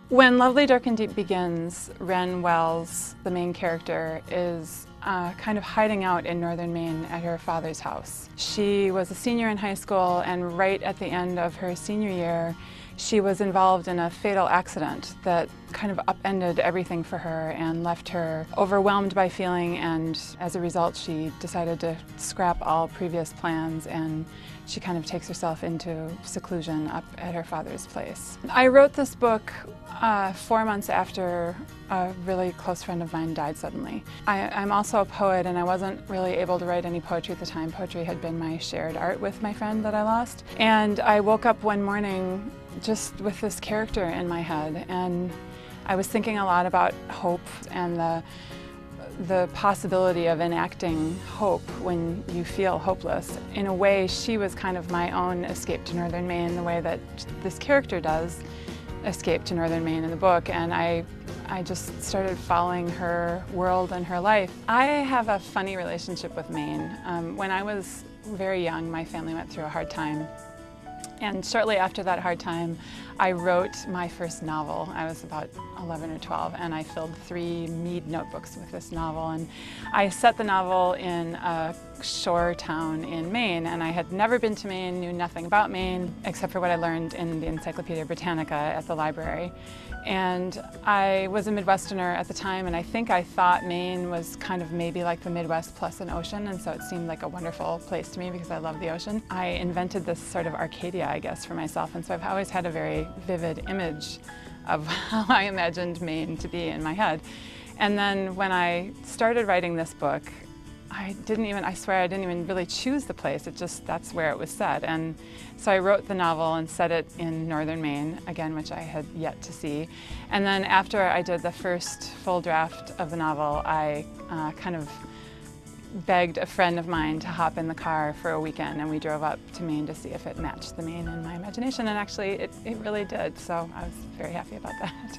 When Lovely, Dark and Deep begins, Wren Wells, the main character, is kind of hiding out in northern Maine at her father's house. She was a senior in high school, and right at the end of her senior year, she was involved in a fatal accident that kind of upended everything for her and left her overwhelmed by feeling, and as a result she decided to scrap all previous plans, and she kind of takes herself into seclusion up at her father's place. I wrote this book 4 months after a really close friend of mine died suddenly. I'm also a poet, and I wasn't really able to write any poetry at the time. Poetry had been my shared art with my friend that I lost. And I woke up one morning just with this character in my head, and I was thinking a lot about hope and the possibility of enacting hope when you feel hopeless. In a way, she was kind of my own escape to northern Maine, the way that this character does escape to northern Maine in the book, and I just started following her world and her life. I have a funny relationship with Maine. When I was very young, my family went through a hard time. And shortly after that hard time, I wrote my first novel. I was about 11 or 12, and I filled 3 Mead notebooks with this novel. And I set the novel in a shore town in Maine, and I had never been to Maine, knew nothing about Maine, except for what I learned in the Encyclopedia Britannica at the library. And I was a Midwesterner at the time, and I think I thought Maine was kind of maybe like the Midwest plus an ocean, and so it seemed like a wonderful place to me because I love the ocean. I invented this sort of Arcadia, I guess, for myself, and so I've always had a very vivid image of how I imagined Maine to be in my head. And then when I started writing this book, I swear I didn't even really choose the place, that's where it was set. And so I wrote the novel and set it in northern Maine, again, which I had yet to see. And then after I did the first full draft of the novel, I kind of begged a friend of mine to hop in the car for a weekend, and we drove up to Maine to see if it matched the Maine in my imagination, and actually it really did, so I was very happy about that.